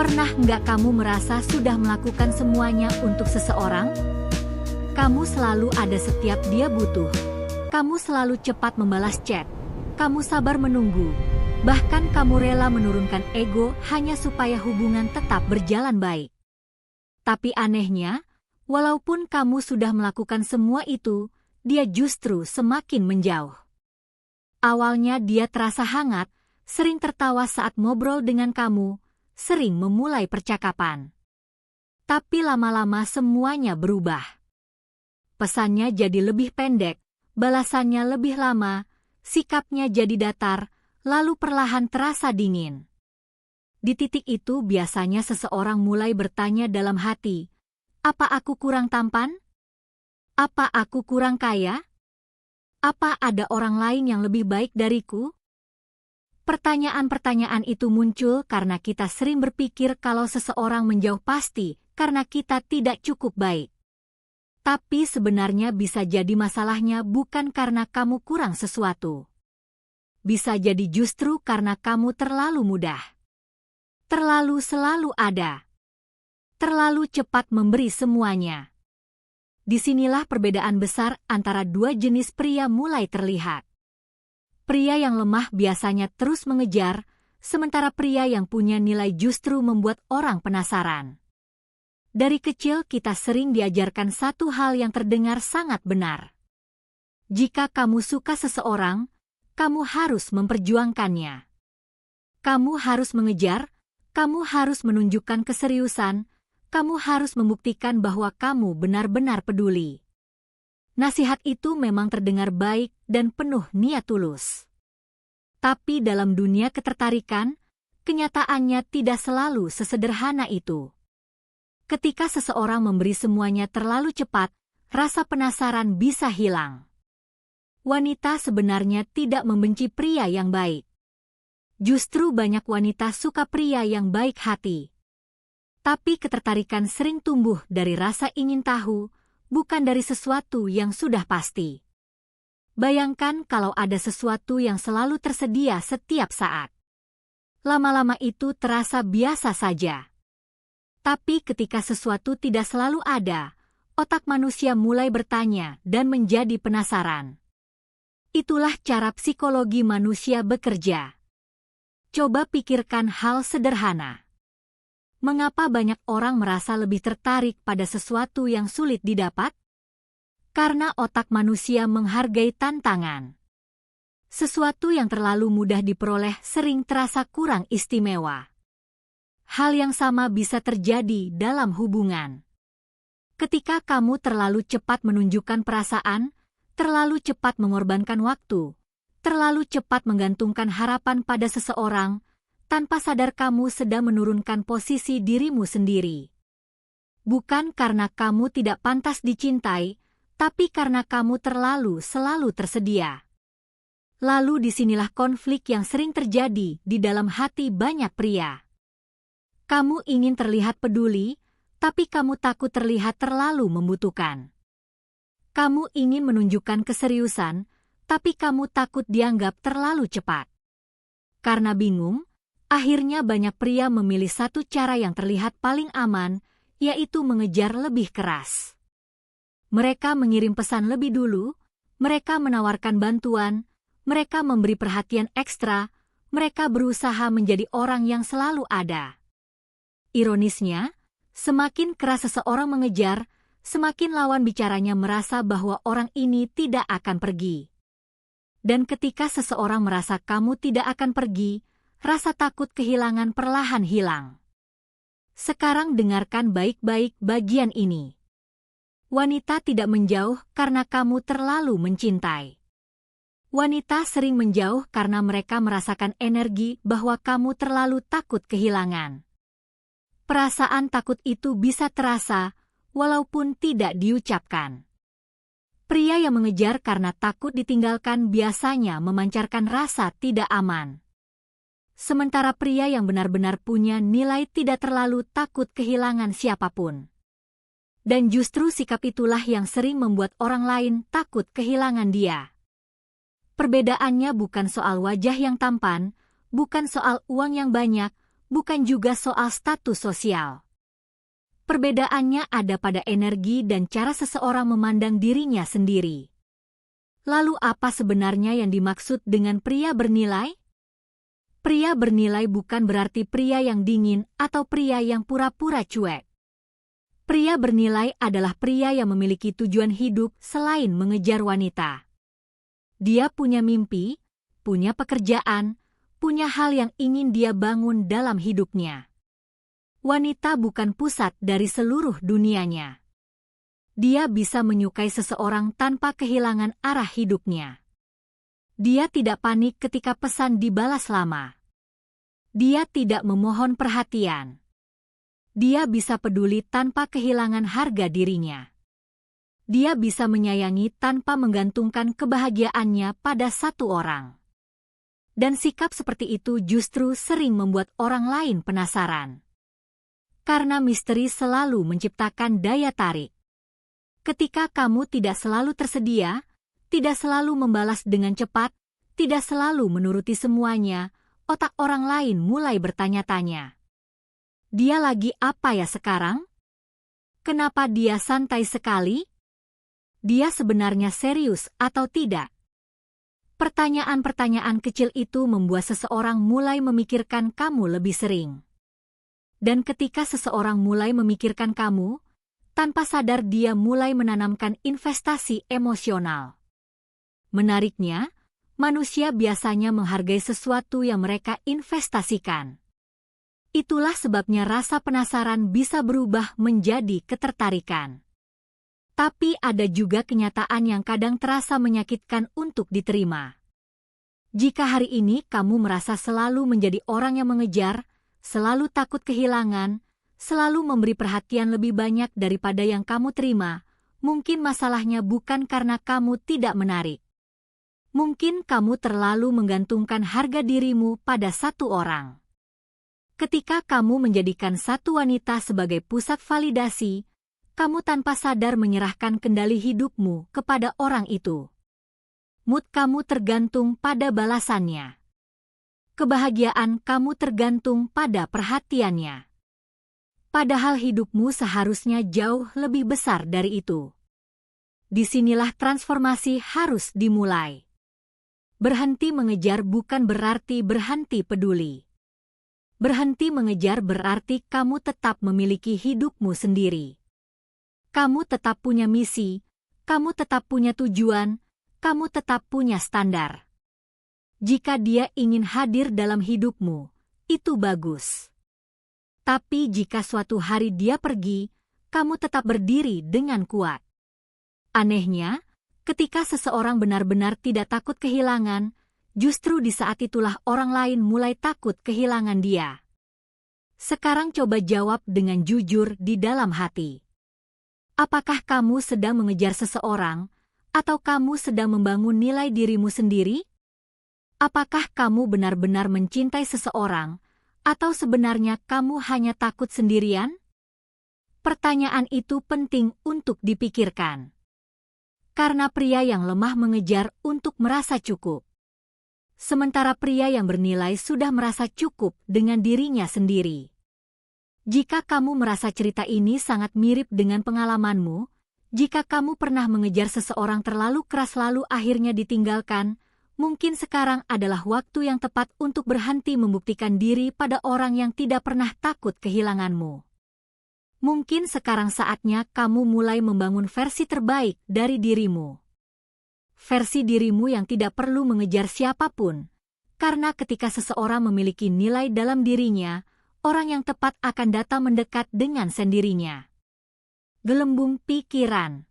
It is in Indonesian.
Pernah nggak kamu merasa sudah melakukan semuanya untuk seseorang? Kamu selalu ada setiap dia butuh. Kamu selalu cepat membalas chat. Kamu sabar menunggu. Bahkan kamu rela menurunkan ego hanya supaya hubungan tetap berjalan baik. Tapi anehnya, walaupun kamu sudah melakukan semua itu, dia justru semakin menjauh. Awalnya dia terasa hangat, sering tertawa saat ngobrol dengan kamu, sering memulai percakapan. Tapi lama-lama semuanya berubah. Pesannya jadi lebih pendek, balasannya lebih lama, sikapnya jadi datar, lalu perlahan terasa dingin. Di titik itu biasanya seseorang mulai bertanya dalam hati, apa aku kurang tampan? Apa aku kurang kaya? Apa ada orang lain yang lebih baik dariku? Pertanyaan-pertanyaan itu muncul karena kita sering berpikir kalau seseorang menjauh pasti karena kita tidak cukup baik. Tapi sebenarnya bisa jadi masalahnya bukan karena kamu kurang sesuatu. Bisa jadi justru karena kamu terlalu mudah. Terlalu selalu ada. Terlalu cepat memberi semuanya. Disinilah perbedaan besar antara dua jenis pria mulai terlihat. Pria yang lemah biasanya terus mengejar, sementara pria yang punya nilai justru membuat orang penasaran. Dari kecil kita sering diajarkan satu hal yang terdengar sangat benar. Jika kamu suka seseorang, kamu harus memperjuangkannya. Kamu harus mengejar, kamu harus menunjukkan keseriusan, kamu harus membuktikan bahwa kamu benar-benar peduli. Nasihat itu memang terdengar baik dan penuh niat tulus. Tapi dalam dunia ketertarikan, kenyataannya tidak selalu sesederhana itu. Ketika seseorang memberi semuanya terlalu cepat, rasa penasaran bisa hilang. Wanita sebenarnya tidak membenci pria yang baik. Justru banyak wanita suka pria yang baik hati. Tapi ketertarikan sering tumbuh dari rasa ingin tahu, bukan dari sesuatu yang sudah pasti. Bayangkan kalau ada sesuatu yang selalu tersedia setiap saat. Lama-lama itu terasa biasa saja. Tapi ketika sesuatu tidak selalu ada, otak manusia mulai bertanya dan menjadi penasaran. Itulah cara psikologi manusia bekerja. Coba pikirkan hal sederhana. Mengapa banyak orang merasa lebih tertarik pada sesuatu yang sulit didapat? Karena otak manusia menghargai tantangan. Sesuatu yang terlalu mudah diperoleh sering terasa kurang istimewa. Hal yang sama bisa terjadi dalam hubungan. Ketika kamu terlalu cepat menunjukkan perasaan, terlalu cepat mengorbankan waktu, terlalu cepat menggantungkan harapan pada seseorang, tanpa sadar kamu sedang menurunkan posisi dirimu sendiri. Bukan karena kamu tidak pantas dicintai, tapi karena kamu selalu tersedia. Lalu disinilah konflik yang sering terjadi di dalam hati banyak pria. Kamu ingin terlihat peduli, tapi kamu takut terlihat terlalu membutuhkan. Kamu ingin menunjukkan keseriusan, tapi kamu takut dianggap terlalu cepat. Karena bingung, akhirnya banyak pria memilih satu cara yang terlihat paling aman, yaitu mengejar lebih keras. Mereka mengirim pesan lebih dulu, mereka menawarkan bantuan, mereka memberi perhatian ekstra, mereka berusaha menjadi orang yang selalu ada. Ironisnya, semakin keras seseorang mengejar, semakin lawan bicaranya merasa bahwa orang ini tidak akan pergi. Dan ketika seseorang merasa kamu tidak akan pergi, rasa takut kehilangan perlahan hilang. Sekarang dengarkan baik-baik bagian ini. Wanita tidak menjauh karena kamu terlalu mencintai. Wanita sering menjauh karena mereka merasakan energi bahwa kamu terlalu takut kehilangan. Perasaan takut itu bisa terasa, walaupun tidak diucapkan. Pria yang mengejar karena takut ditinggalkan biasanya memancarkan rasa tidak aman. Sementara pria yang benar-benar punya nilai tidak terlalu takut kehilangan siapapun. Dan justru sikap itulah yang sering membuat orang lain takut kehilangan dia. Perbedaannya bukan soal wajah yang tampan, bukan soal uang yang banyak, bukan juga soal status sosial. Perbedaannya ada pada energi dan cara seseorang memandang dirinya sendiri. Lalu apa sebenarnya yang dimaksud dengan pria bernilai? Pria bernilai bukan berarti pria yang dingin atau pria yang pura-pura cuek. Pria bernilai adalah pria yang memiliki tujuan hidup selain mengejar wanita. Dia punya mimpi, punya pekerjaan, punya hal yang ingin dia bangun dalam hidupnya. Wanita bukan pusat dari seluruh dunianya. Dia bisa menyukai seseorang tanpa kehilangan arah hidupnya. Dia tidak panik ketika pesan dibalas lama. Dia tidak memohon perhatian. Dia bisa peduli tanpa kehilangan harga dirinya. Dia bisa menyayangi tanpa menggantungkan kebahagiaannya pada satu orang. Dan sikap seperti itu justru sering membuat orang lain penasaran. Karena misteri selalu menciptakan daya tarik. Ketika kamu tidak selalu tersedia, tidak selalu membalas dengan cepat, tidak selalu menuruti semuanya, otak orang lain mulai bertanya-tanya. Dia lagi apa ya sekarang? Kenapa dia santai sekali? Dia sebenarnya serius atau tidak? Pertanyaan-pertanyaan kecil itu membuat seseorang mulai memikirkan kamu lebih sering. Dan ketika seseorang mulai memikirkan kamu, tanpa sadar dia mulai menanamkan investasi emosional. Menariknya, manusia biasanya menghargai sesuatu yang mereka investasikan. Itulah sebabnya rasa penasaran bisa berubah menjadi ketertarikan. Tapi ada juga kenyataan yang kadang terasa menyakitkan untuk diterima. Jika hari ini kamu merasa selalu menjadi orang yang mengejar, selalu takut kehilangan, selalu memberi perhatian lebih banyak daripada yang kamu terima, mungkin masalahnya bukan karena kamu tidak menarik. Mungkin kamu terlalu menggantungkan harga dirimu pada satu orang. Ketika kamu menjadikan satu wanita sebagai pusat validasi, kamu tanpa sadar menyerahkan kendali hidupmu kepada orang itu. Mood kamu tergantung pada balasannya. Kebahagiaan kamu tergantung pada perhatiannya. Padahal hidupmu seharusnya jauh lebih besar dari itu. Disinilah transformasi harus dimulai. Berhenti mengejar bukan berarti berhenti peduli. Berhenti mengejar berarti kamu tetap memiliki hidupmu sendiri. Kamu tetap punya misi, kamu tetap punya tujuan, kamu tetap punya standar. Jika dia ingin hadir dalam hidupmu, itu bagus. Tapi jika suatu hari dia pergi, kamu tetap berdiri dengan kuat. Anehnya, ketika seseorang benar-benar tidak takut kehilangan, justru di saat itulah orang lain mulai takut kehilangan dia. Sekarang coba jawab dengan jujur di dalam hati. Apakah kamu sedang mengejar seseorang, atau kamu sedang membangun nilai dirimu sendiri? Apakah kamu benar-benar mencintai seseorang, atau sebenarnya kamu hanya takut sendirian? Pertanyaan itu penting untuk dipikirkan. Karena pria yang lemah mengejar untuk merasa cukup. Sementara pria yang bernilai sudah merasa cukup dengan dirinya sendiri. Jika kamu merasa cerita ini sangat mirip dengan pengalamanmu, jika kamu pernah mengejar seseorang terlalu keras lalu akhirnya ditinggalkan, mungkin sekarang adalah waktu yang tepat untuk berhenti membuktikan diri pada orang yang tidak pernah takut kehilanganmu. Mungkin sekarang saatnya kamu mulai membangun versi terbaik dari dirimu. Versi dirimu yang tidak perlu mengejar siapapun, karena ketika seseorang memiliki nilai dalam dirinya, orang yang tepat akan datang mendekat dengan sendirinya. Gelembung pikiran.